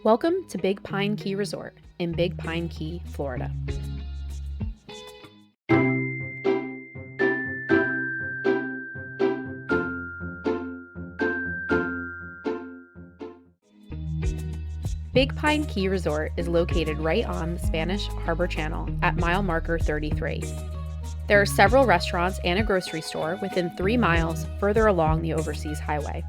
Welcome to Big Pine Key Resort in Big Pine Key, Florida. Big Pine Key Resort is located right on the Spanish Harbor Channel at mile marker 33. There are several restaurants and a grocery store within 3 miles further along the Overseas Highway.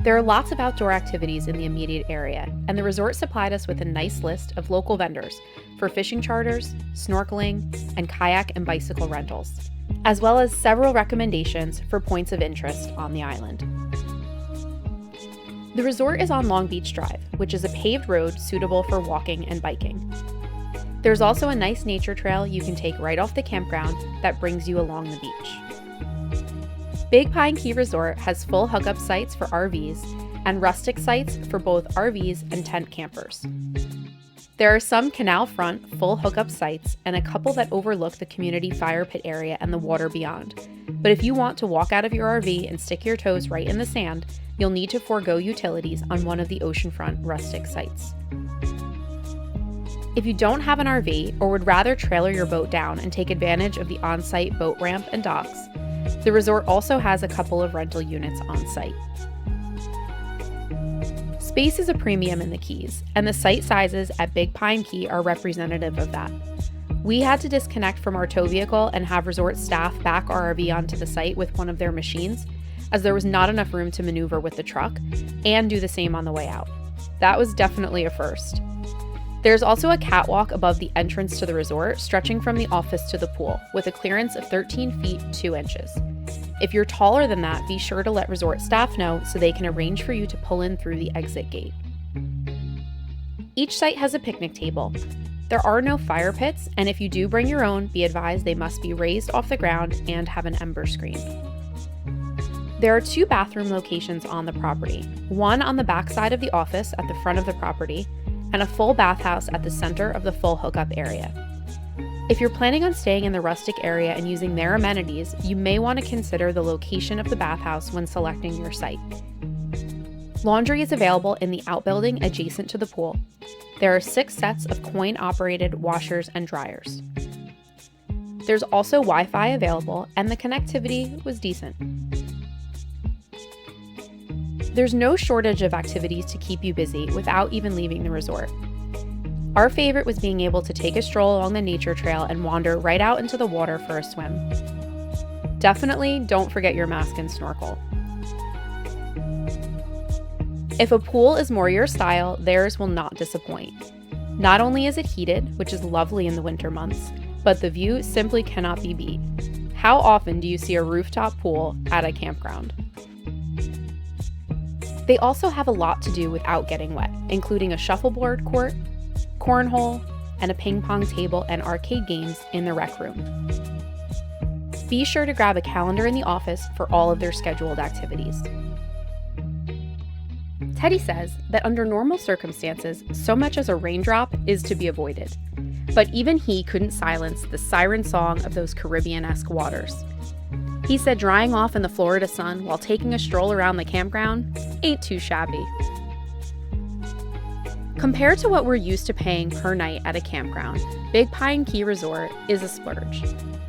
There are lots of outdoor activities in the immediate area, and the resort supplied us with a nice list of local vendors for fishing charters, snorkeling, and kayak and bicycle rentals, as well as several recommendations for points of interest on the island. The resort is on Long Beach Drive, which is a paved road suitable for walking and biking. There's also a nice nature trail you can take right off the campground that brings you along the beach. Big Pine Key Resort has full hookup sites for RVs and rustic sites for both RVs and tent campers. There are some canal front full hookup sites and a couple that overlook the community fire pit area and the water beyond. But if you want to walk out of your RV and stick your toes right in the sand, you'll need to forego utilities on one of the oceanfront rustic sites. If you don't have an RV or would rather trailer your boat down and take advantage of the on-site boat ramp and docks, the resort also has a couple of rental units on site. Space is a premium in the Keys, and the site sizes at Big Pine Key are representative of that. We had to disconnect from our tow vehicle and have resort staff back our RV onto the site with one of their machines, as there was not enough room to maneuver with the truck and do the same on the way out. That was definitely a first. There's also a catwalk above the entrance to the resort, stretching from the office to the pool, with a clearance of 13 feet 2 inches. If you're taller than that, be sure to let resort staff know so they can arrange for you to pull in through the exit gate. Each site has a picnic table. There are no fire pits, and if you do bring your own, be advised they must be raised off the ground and have an ember screen. There are 2 bathroom locations on the property, one on the back side of the office at the front of the property, and a full bathhouse at the center of the full hookup area. If you're planning on staying in the rustic area and using their amenities, you may want to consider the location of the bathhouse when selecting your site. Laundry is available in the outbuilding adjacent to the pool. There are 6 sets of coin-operated washers and dryers. There's also Wi-Fi available, and the connectivity was decent. There's no shortage of activities to keep you busy without even leaving the resort. Our favorite was being able to take a stroll along the nature trail and wander right out into the water for a swim. Definitely don't forget your mask and snorkel. If a pool is more your style, theirs will not disappoint. Not only is it heated, which is lovely in the winter months, but the view simply cannot be beat. How often do you see a rooftop pool at a campground? They also have a lot to do without getting wet, including a shuffleboard court, cornhole, and a ping pong table and arcade games in the rec room. Be sure to grab a calendar in the office for all of their scheduled activities. Teddy says that under normal circumstances, so much as a raindrop is to be avoided. But even he couldn't silence the siren song of those Caribbean-esque waters. He said drying off in the Florida sun while taking a stroll around the campground ain't too shabby. Compared to what we're used to paying per night at a campground, Big Pine Key Resort is a splurge.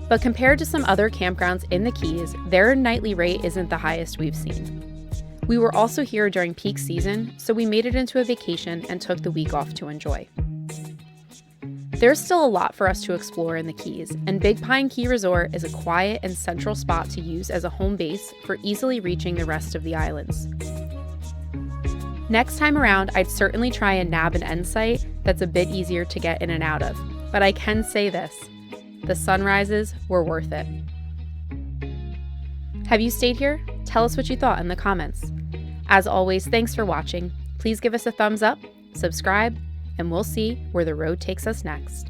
But compared to some other campgrounds in the Keys, their nightly rate isn't the highest we've seen. We were also here during peak season, so we made it into a vacation and took the week off to enjoy. There's still a lot for us to explore in the Keys, and Big Pine Key Resort is a quiet and central spot to use as a home base for easily reaching the rest of the islands. Next time around, I'd certainly try a nab and end site that's a bit easier to get in and out of. But I can say this, the sunrises were worth it. Have you stayed here? Tell us what you thought in the comments. As always, thanks for watching. Please give us a thumbs up, subscribe, and we'll see where the road takes us next.